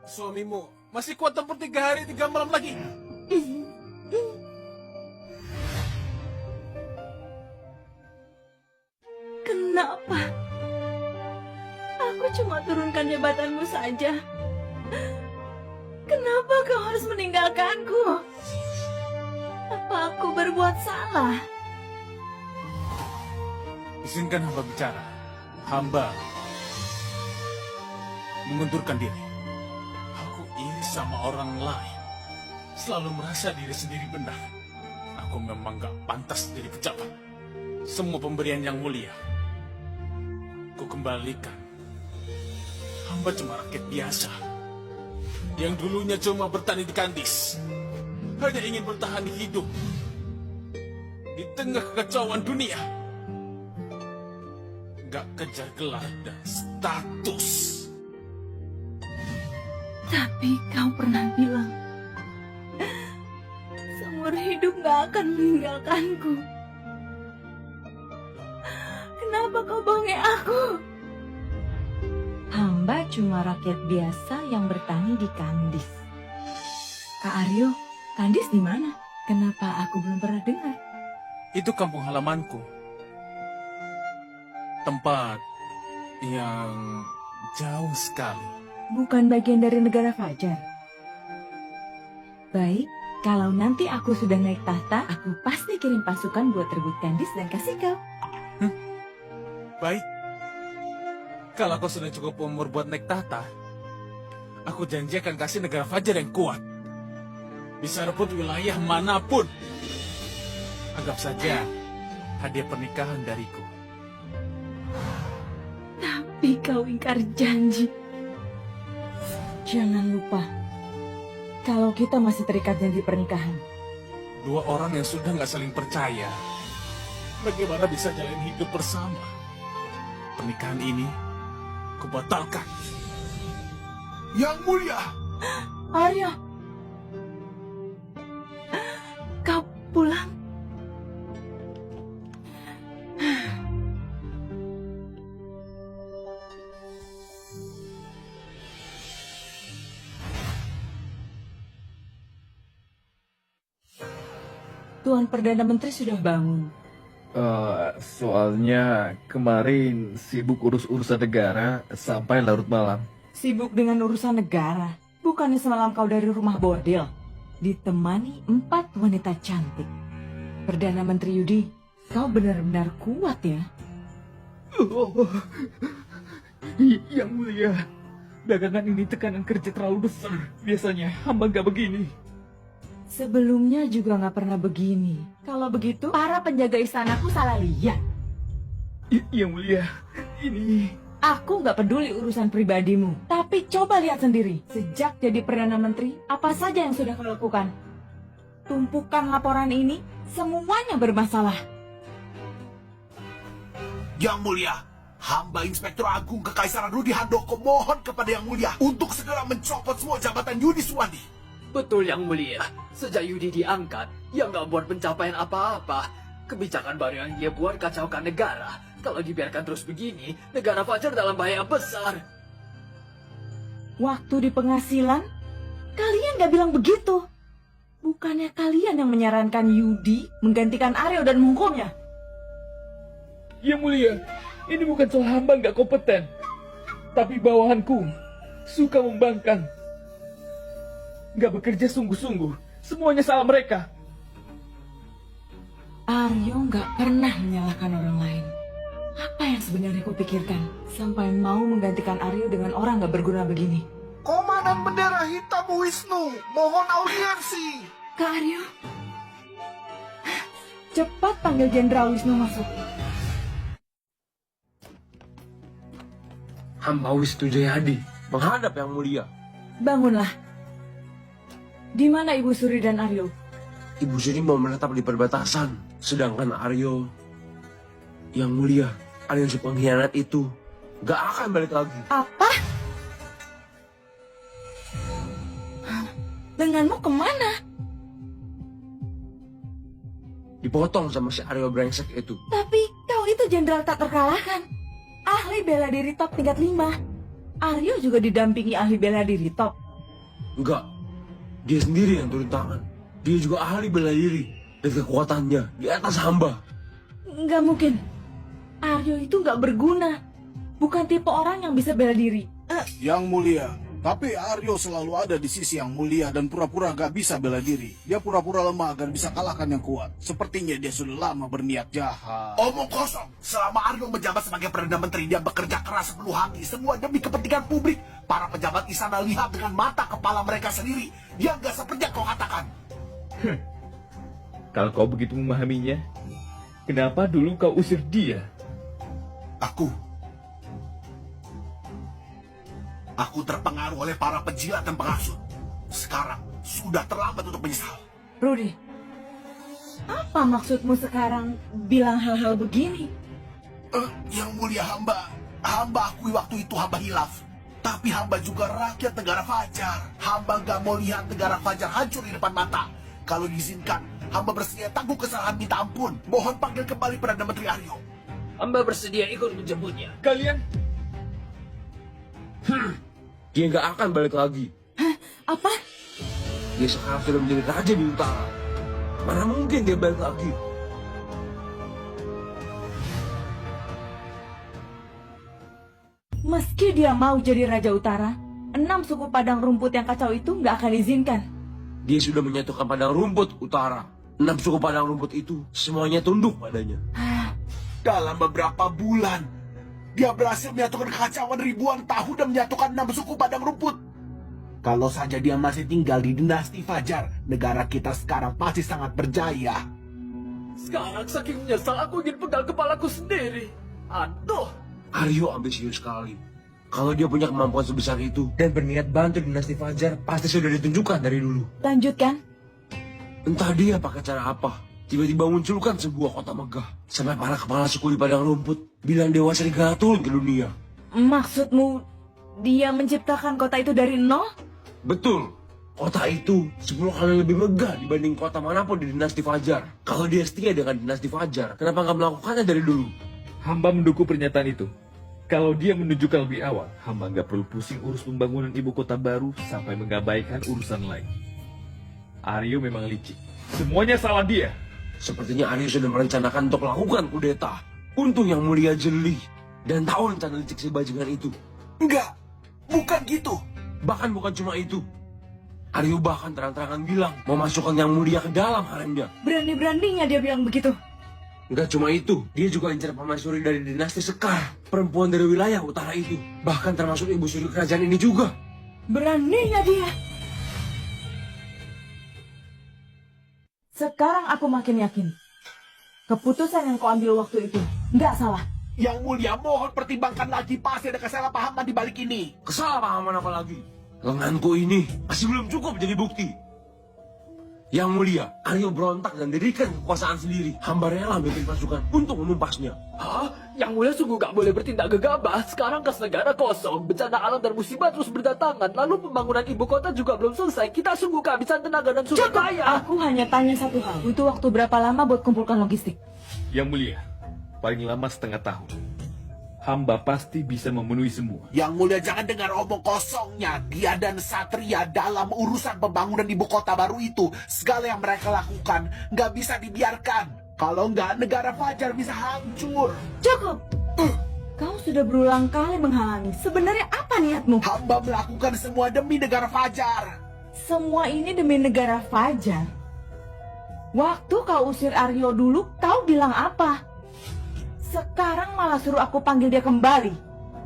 suamimu masih kuat tempur 3 hari 3 malam lagi. kenapa? Aku cuma turunkan jabatanmu saja. Kenapa kau harus meninggalkanku? Apa aku berbuat salah? Izinkan hamba bicara. Hamba mengundurkan diri. Aku iri sama orang lain. Selalu merasa diri sendiri benar. Aku memang gak pantas jadi pejabat. Semua pemberian yang mulia ku kembalikan. Hamba cuma rakyat biasa yang dulunya cuma bertani di kandis, hanya ingin bertahan hidup di tengah kekacauan dunia. Gak kejar gelar dan status. Tapi kau pernah bilang seumur hidup gak akan meninggalkanku. Kenapa kau bohongi aku? Hamba cuma rakyat biasa yang bertani di Kandis. Kak Aryo, Kandis di mana? Kenapa aku belum pernah dengar? Itu kampung halamanku. Tempat yang jauh sekali. Bukan bagian dari negara Fajar. Baik, kalau nanti aku sudah naik tahta, aku pasti kirim pasukan buat rebut Kandis dan kasih kau. Baik. Kalau kau sudah cukup umur buat naik tahta, aku janji akan kasih negara Fajar yang kuat. Bisa rebut wilayah manapun. Anggap saja hadiah pernikahan dariku. Tapi kau ingkar janji. Jangan lupa, kalau kita masih terikat janji pernikahan. 2 orang yang sudah gak saling percaya, bagaimana bisa jalan hidup bersama? Pernikahan ini kubatalkan. Yang mulia, Arya, kau pulang. Tuan Perdana Menteri sudah bangun. Soalnya kemarin sibuk urus urusan negara sampai larut malam. Sibuk dengan urusan negara. Bukannya semalam kau dari rumah bordil, ditemani 4 wanita cantik. Perdana Menteri Yudi, kau benar-benar kuat ya. Yang mulia, belakangan ini tekanan kerja terlalu besar. Biasanya hamba gak begini. Sebelumnya juga nggak pernah begini. Kalau begitu, para penjaga istanaku salah lihat. Yang mulia, ini... Aku nggak peduli urusan pribadimu. Tapi coba lihat sendiri. Sejak jadi Perdana Menteri, apa saja yang sudah kau lakukan? Tumpukan laporan ini, semuanya bermasalah. Yang mulia, hamba Inspektur Agung Kekaisaran Rudi Handoko mohon kepada Yang mulia untuk segera mencopot semua jabatan Yudi Suwandi. Betul Yang Mulia, sejak Yudi diangkat, ia nggak buat pencapaian apa-apa. Kebijakan baru yang dia buat kacaukan negara. Kalau dibiarkan terus begini, negara Fajar dalam bahaya besar. Waktu di penghasilan, kalian nggak bilang begitu. Bukannya kalian yang menyarankan Yudi menggantikan Aryo dan menghukumnya? Yang mulia, ini bukan soal hamba nggak kompeten. Tapi bawahanku suka membangkang. Nggak bekerja sungguh-sungguh. Semuanya salah mereka. Aryo nggak pernah menyalahkan orang lain. Apa yang sebenarnya kau pikirkan sampai mau menggantikan Aryo dengan orang nggak berguna begini? Komandan Bendera Hitam Wisnu, mohon audiensi. Kak Aryo, Cepat panggil Jenderal Wisnu masuk. Hamba Wisnu Jayadi menghadap Yang Mulia. Bangunlah. Di mana Ibu Suri dan Aryo? Ibu Suri mau menetap di perbatasan, sedangkan Aryo, Yang Mulia, Aryo si pengkhianat itu gak akan balik lagi. Apa? Denganmu kemana? Dipotong sama si Aryo brengsek itu. Tapi kau itu jenderal tak terkalahkan. Ahli bela diri top tingkat 5. Aryo juga didampingi ahli bela diri top. Enggak, dia sendiri yang turun tangan. Dia juga ahli bela diri dan kekuatannya di atas hamba. Nggak mungkin. Aryo itu nggak berguna. Bukan tipe orang yang bisa bela diri. Yang Mulia, tapi Aryo selalu ada di sisi Yang Mulia dan pura-pura gak bisa bela diri. Dia pura-pura lemah agar bisa kalahkan yang kuat. Sepertinya dia sudah lama berniat jahat. Omong kosong. Selama Aryo menjabat sebagai Perdana Menteri, dia bekerja keras sepenuh hati. Semua demi kepentingan publik. Para pejabat istana lihat dengan mata kepala mereka sendiri. Dia nggak seperti yang kau katakan. Kalau kau begitu memahaminya, kenapa dulu kau usir dia? Aku terpengaruh oleh para penjilat dan penghasut. Sekarang sudah terlambat untuk menyesal. Rudy, apa maksudmu sekarang bilang hal-hal begini? Yang Mulia, hamba akui waktu itu hamba hilaf. Tapi hamba juga rakyat negara Fajar. Hamba gak mau lihat negara Fajar hancur di depan mata. Kalau diizinkan, hamba bersedia tangguh kesalahan minta ampun. Mohon panggil kembali Perdana Menteri Aryo. Hamba bersedia ikut menjemputnya. Kalian? Dia nggak akan balik lagi. Hah? Apa? Dia sekarang sudah menjadi raja di utara. Mana mungkin dia balik lagi? Meski dia mau jadi Raja Utara, 6 suku padang rumput yang kacau itu nggak akan diizinkan. Dia sudah menyatukan padang rumput utara. 6 suku padang rumput itu semuanya tunduk padanya. Dalam beberapa bulan, dia berhasil menyatukan kekacauan ribuan tahun dan menyatukan 6 suku padang rumput. Kalau saja dia masih tinggal di dinasti Fajar, negara kita sekarang pasti sangat berjaya. Sekarang saking menyesal aku ingin pegang kepalaku sendiri. Aduh. Aryo ambisius sekali. Kalau dia punya kemampuan sebesar itu dan berniat bantu dinasti Fajar, pasti sudah ditunjukkan dari dulu. Lanjutkan. Entah dia pakai cara apa, tiba-tiba munculkan sebuah kota megah. Sampai para kepala suku di padang rumput bilang Dewa Serigala turun ke dunia. Maksudmu dia menciptakan kota itu dari nol? Betul. Kota itu 10 kali lebih megah dibanding kota manapun di dinasti Fajar. Kalau dia setia dengan dinasti Fajar, kenapa nggak melakukannya dari dulu? Hamba mendukung pernyataan itu. Kalau dia menunjukkan lebih awal, hamba nggak perlu pusing urus pembangunan ibu kota baru sampai mengabaikan urusan lain. Aryo memang licik. Semuanya salah dia. Sepertinya Aryo sudah merencanakan untuk melakukan kudeta. Untung Yang Mulia jeli dan tahu rencana licik si bajingan itu. Enggak, bukan gitu. Bahkan bukan cuma itu. Aryo bahkan terang-terangan bilang mau masukkan Yang Mulia ke dalam haremnya. Berani-beraninya dia bilang begitu. Enggak cuma itu, dia juga incar permaisuri dari dinasti Sekar, perempuan dari wilayah utara itu. Bahkan termasuk ibu suri kerajaan ini juga. Beraninya dia. Sekarang aku makin yakin. Keputusan yang kau ambil waktu itu nggak salah. Yang Mulia, mohon pertimbangkan lagi, pasti ada kesalahpahaman di balik ini. Kesalahpahaman apa lagi? Lenganku ini masih belum cukup jadi bukti. Yang Mulia, Aryo berontak dan dirikan kekuasaan sendiri. Hamba rela bikin pasukan untuk menumpasnya. Hah? Yang Mulia sungguh gak boleh bertindak gegabah. Sekarang kas negara kosong, bencana alam dan musibah terus berdatangan. Lalu pembangunan ibu kota juga belum selesai. Kita sungguh kehabisan tenaga dan sumber daya. Aku hanya tanya satu hal. Butuh waktu berapa lama buat kumpulkan logistik? Yang Mulia, paling lama setengah tahun. Hamba pasti bisa memenuhi semua. Yang Mulia, jangan dengar omong kosongnya. Dia dan Satria dalam urusan pembangunan ibu kota baru itu, segala yang mereka lakukan nggak bisa dibiarkan. Kalau nggak, negara Fajar bisa hancur. Cukup. Kau sudah berulang kali menghalangi. Sebenarnya apa niatmu? Hamba melakukan semua demi negara Fajar. Semua ini demi negara Fajar. Waktu kau usir Aryo dulu, kau bilang apa? Sekarang malah suruh aku panggil dia kembali.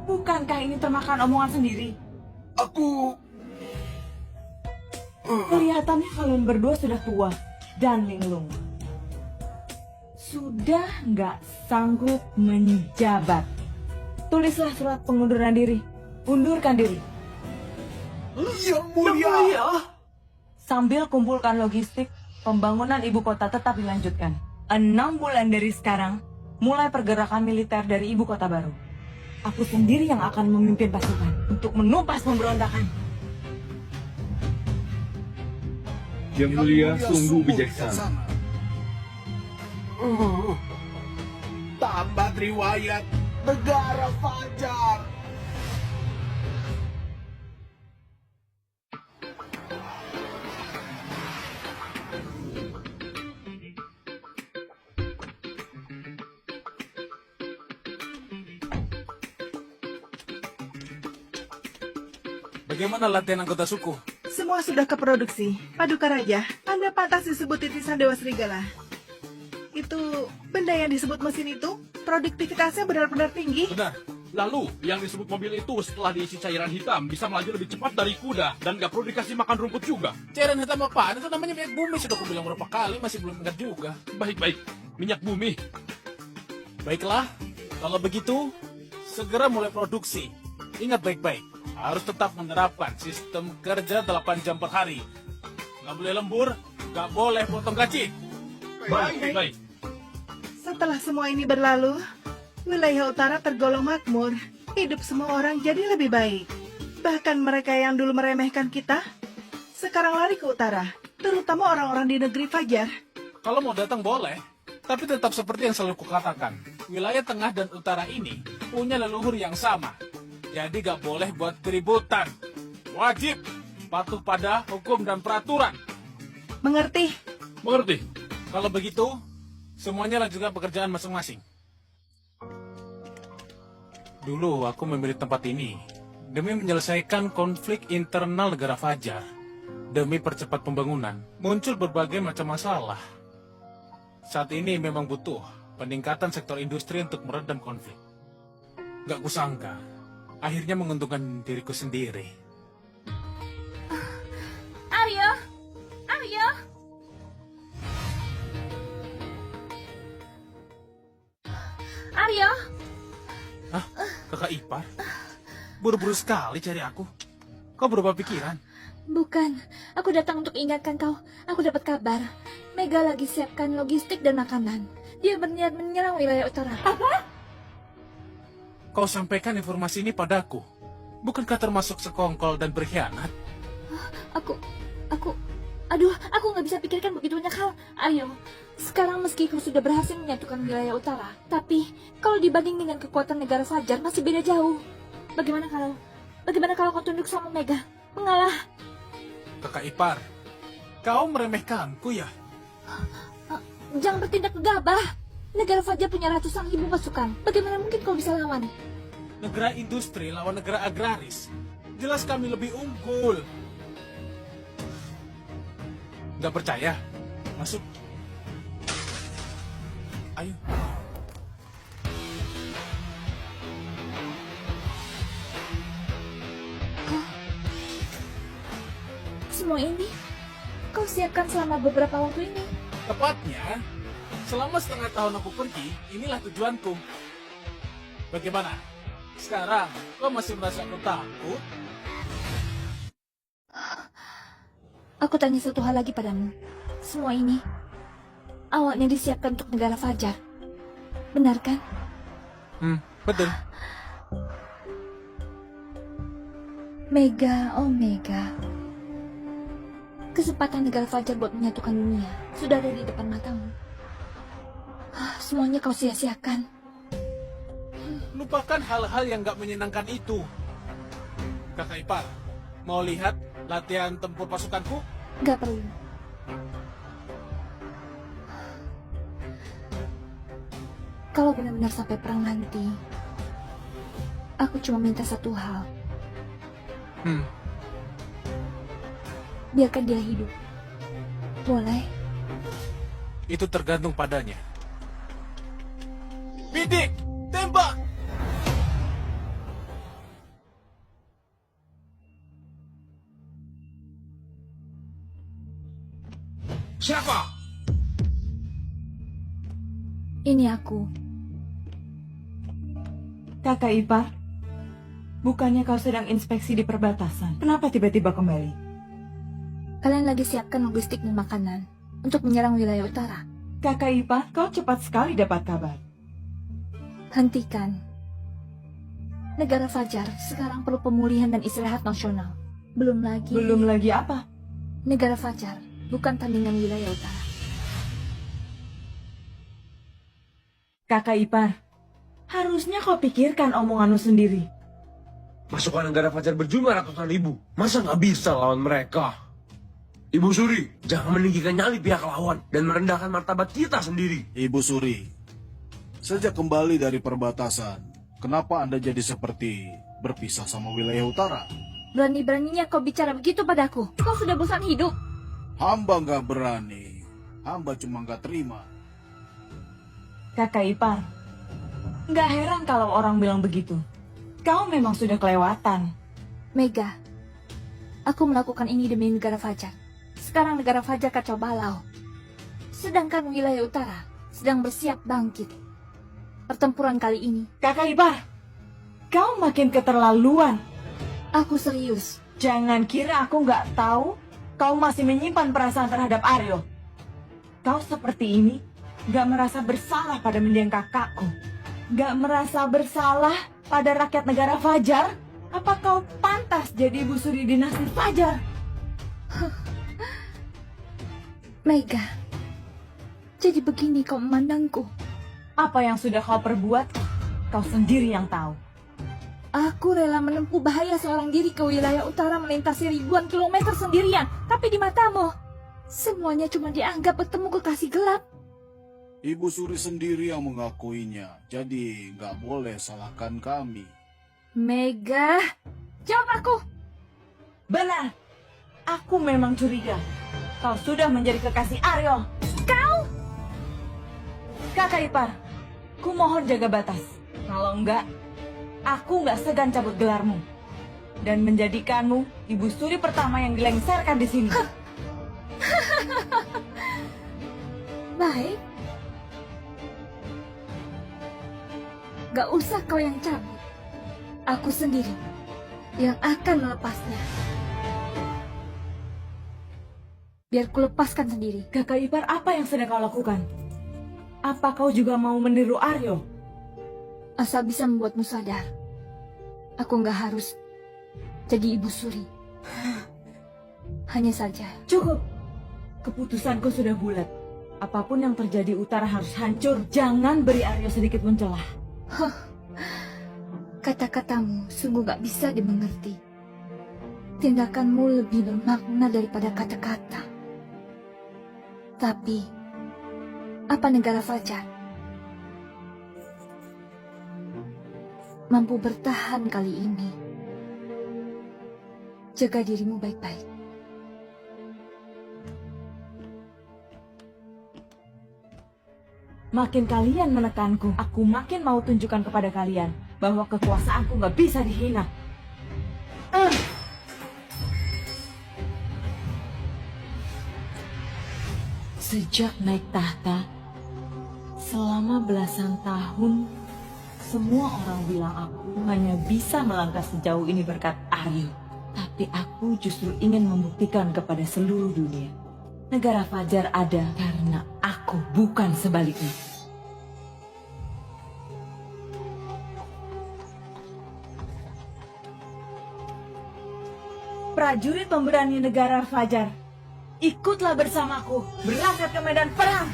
Bukankah ini termakan omongan sendiri? Aku... Kelihatannya kalian berdua sudah tua dan linglung. sudah nggak sanggup menjabat. Tulislah surat pengunduran diri. Undurkan diri. Yang mulia. Sambil kumpulkan logistik, pembangunan ibu kota tetap dilanjutkan. 6 bulan dari sekarang, mulai pergerakan militer dari ibu kota baru. Aku sendiri yang akan memimpin pasukan untuk menumpas pemberontakan. Yang mulia sungguh bijaksana. Tambat riwayat negara Fajar. Bagaimana latihan anggota suku? Semua sudah ke produksi. Paduka Raja, Anda pantas disebut titisan Dewa Serigala. Itu benda yang disebut mesin itu, produktivitasnya benar-benar tinggi. Benar. Lalu, yang disebut mobil itu setelah diisi cairan hitam bisa melaju lebih cepat dari kuda dan gak perlu dikasih makan rumput juga. Cairan hitam apaan? Itu namanya minyak bumi. Sudah aku bilang berapa kali, masih belum ingat juga. Baik-baik, minyak bumi. Baiklah, kalau begitu, segera mulai produksi. Ingat baik-baik, harus tetap menerapkan sistem kerja 8 jam per hari. Nggak boleh lembur, nggak boleh potong gaji. Baik. Setelah semua ini berlalu, wilayah utara tergolong makmur. Hidup semua orang jadi lebih baik. Bahkan mereka yang dulu meremehkan kita, sekarang lari ke utara. Terutama orang-orang di negeri Fajar. Kalau mau datang boleh, tapi tetap seperti yang selalu kukatakan. Wilayah tengah dan utara ini punya leluhur yang sama. Jadi gak boleh buat keributan. Wajib patuh pada hukum dan peraturan. Mengerti? Mengerti. Kalau begitu, semuanya lanjutkan pekerjaan masing-masing. Dulu aku memilih tempat ini demi menyelesaikan konflik internal negara Fajar. Demi percepat pembangunan, muncul berbagai macam masalah. Saat ini memang butuh peningkatan sektor industri untuk meredam konflik. Gak kusangka, akhirnya menguntungkan diriku sendiri. Aryo! Aryo! Hah? Kakak ipar? Buru-buru sekali cari aku. Kau berubah pikiran? Bukan, aku datang untuk ingatkan kau. Aku dapat kabar. Mega lagi siapkan logistik dan makanan. Dia berniat menyerang wilayah utara. Apa? Kau sampaikan informasi ini padaku. Bukankah termasuk sekongkol dan berkhianat? Aku nggak bisa pikirkan begitu banyak hal. Ayo, sekarang meski kau sudah berhasil menyatukan wilayah utara, tapi kalau dibanding dengan kekuatan negara Fajar masih beda jauh. Bagaimana kalau kau tunduk sama Mega? Mengalah. Kakak ipar, kau meremehkanku ya? Jangan bertindak gegabah. Negara Fajar punya ratusan ribu pasukan. Bagaimana mungkin kau bisa lawan? Negara industri lawan negara agraris. Jelas kami lebih unggul. Gak percaya? Masuk. Ayo. Semua ini kau siapkan selama beberapa waktu ini. Tepatnya, selama setengah tahun aku pergi, inilah tujuanku. Bagaimana? Sekarang, kau masih merasa aku takut? Aku tanya satu hal lagi padamu. Semua ini awalnya disiapkan untuk negara Fajar. Benar kan? Betul. Mega, oh Mega. Kesempatan negara Fajar buat menyatukan dunia sudah ada di depan matamu. Semuanya kau sia-siakan. Lupakan hal-hal yang gak menyenangkan itu. Kakak ipar, mau lihat latihan tempur pasukanku? Gak perlu. Kalau benar-benar sampai perang nanti, aku cuma minta satu hal. Biarkan dia hidup. Boleh? Itu tergantung padanya. Bidik! Tembak! Siapa? Ini aku. Kakak ipar, bukannya kau sedang inspeksi di perbatasan? Kenapa tiba-tiba kembali? Kalian lagi siapkan logistik dan makanan untuk menyerang wilayah utara. Kakak ipar, kau cepat sekali dapat kabar. Hentikan. Negara Fajar sekarang perlu pemulihan dan istirahat nasional. Belum lagi apa? Negara Fajar bukan tandingan wilayah utara. Kakak ipar, harusnya kau pikirkan omonganmu sendiri. Pasukan negara Fajar berjumlah ratusan ribu. Masa nggak bisa lawan mereka? Ibu Suri, jangan meninggikan nyali pihak lawan dan merendahkan martabat kita sendiri. Ibu Suri, sejak kembali dari perbatasan, kenapa Anda jadi seperti berpisah sama wilayah utara? Berani-beraninya kau bicara begitu padaku. Kau sudah bosan hidup. Hamba nggak berani. Hamba cuma nggak terima. Kakak ipar, nggak heran kalau orang bilang begitu. Kau memang sudah kelewatan. Mega, aku melakukan ini demi negara Fajar. Sekarang negara Fajar kacau balau. Sedangkan wilayah utara sedang bersiap bangkit. Pertempuran kali ini. Kakak ipar, kau makin keterlaluan. Aku serius. Jangan kira aku nggak tahu kau masih menyimpan perasaan terhadap Aryo. Kau seperti ini nggak merasa bersalah pada mendiang kakakku. Nggak merasa bersalah pada rakyat negara Fajar. Apa kau pantas jadi ibu suri dinasti Fajar? Mega, jadi begini kau memandangku. Apa yang sudah kau perbuat, kau sendiri yang tahu. Aku rela menempuh bahaya seorang diri ke wilayah utara melintasi ribuan kilometer sendirian. Tapi di matamu, semuanya cuma dianggap bertemu kekasih gelap. Ibu Suri sendiri yang mengakuinya, jadi nggak boleh salahkan kami. Mega, jawab aku. Benar, aku memang curiga. Kau sudah menjadi kekasih Aryo. Kau? Kakak ipar, ku mohon jaga batas. Kalau enggak, aku nggak segan cabut gelarmu dan menjadikanmu ibu suri pertama yang dilengserkan di sini. Baik. Gak usah kau yang cabut. Aku sendiri yang akan melepasnya. Biar ku lepaskan sendiri. Kakak ipar, apa yang sedang kau lakukan? Apa kau juga mau meniru Aryo? Asal bisa membuatmu sadar. Aku nggak harus jadi ibu suri. Hanya saja. Cukup. Keputusanku sudah bulat. Apapun yang terjadi utara harus hancur. Jangan beri Aryo sedikit pun celah. Kata-katamu sungguh gak bisa dimengerti. Tindakanmu lebih bermakna daripada kata-kata. Tapi, apa negara Fajar mampu bertahan kali ini? Jaga dirimu baik-baik. Makin kalian menekanku, aku makin mau tunjukkan kepada kalian bahwa kekuasaanku nggak bisa dihina. Sejak naik tahta, selama belasan tahun, semua orang bilang aku hanya bisa melangkah sejauh ini berkat Aryo. Tapi aku justru ingin membuktikan kepada seluruh dunia. Negara Fajar ada karena aku, bukan sebaliknya. Prajurit pemberani negara Fajar, ikutlah bersamaku berangkat ke medan perang.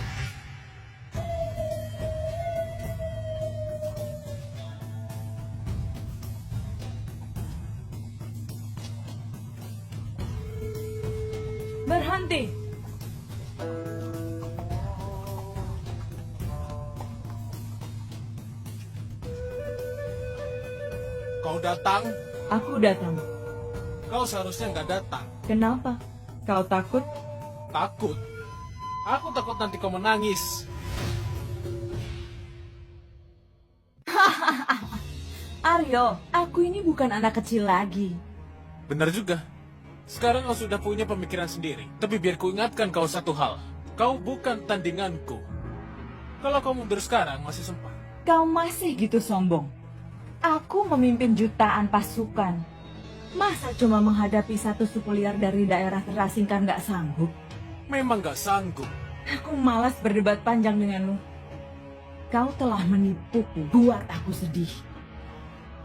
Berhenti. Kau datang? Aku datang. Kau seharusnya nggak datang. Kenapa? Kau takut? Takut? Aku takut nanti kau menangis. Aryo, aku ini bukan anak kecil lagi. Benar juga. Sekarang kau sudah punya pemikiran sendiri. Tapi biar ku ingatkan kau satu hal. Kau bukan tandinganku. Kalau kau mundur sekarang masih sempat. Kau masih gitu sombong. Aku memimpin jutaan pasukan. Masa cuma menghadapi satu suku liar dari daerah terasingkan gak sanggup? Memang gak sanggup. Aku malas berdebat panjang denganmu. Kau telah menipuku, buat aku sedih.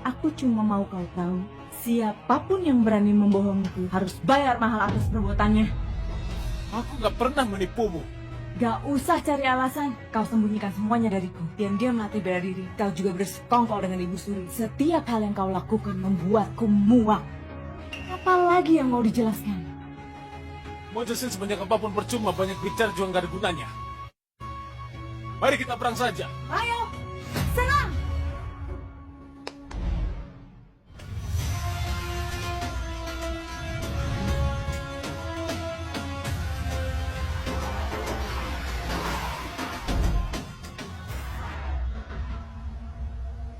Aku cuma mau kau tahu, siapapun yang berani membohongiku harus bayar mahal atas perbuatannya. Aku gak pernah menipumu. Gak usah cari alasan, kau sembunyikan semuanya dariku. Diam-diam melatih bela diri, kau juga bersekongkol dengan Ibu Suri. Setiap hal yang kau lakukan membuatku muak. Apalagi yang mau dijelaskan? Mau jelasin sebanyak apapun percuma, banyak bicara juga gak ada gunanya. Mari kita perang saja. Ayo, serang!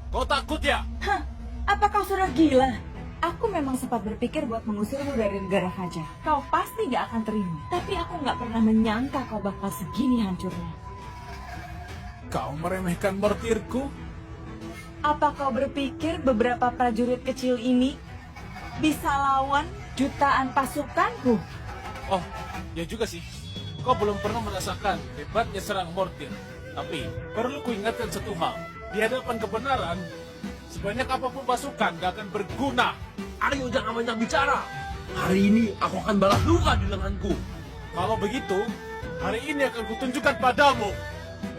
Kau takut ya? Hah, apa kau sudah gila? Aku memang sempat berpikir buat mengusirmu dari negara Fajar. Kau pasti gak akan terima. Tapi aku gak pernah menyangka kau bakal segini hancurnya. Kau meremehkan mortirku? Apa kau berpikir beberapa prajurit kecil ini bisa lawan jutaan pasukanku? Oh, ya juga sih. Kau belum pernah merasakan hebatnya serang mortir. Tapi, perlu kuingatkan satu hal. Di hadapan kebenaran, sebanyak apapun pasukan gak akan berguna. Aryo, jangan banyak bicara. Hari ini aku akan balas luka di lenganku. Kalau begitu, hari ini akan kutunjukkan padamu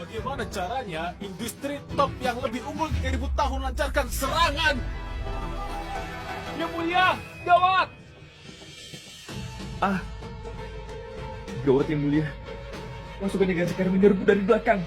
bagaimana caranya industri top yang lebih unggul 3000 tahun lancarkan serangan. Yang mulia, gawat! Gawat yang mulia. Pasukan negara sekarang menyerbu dari belakang.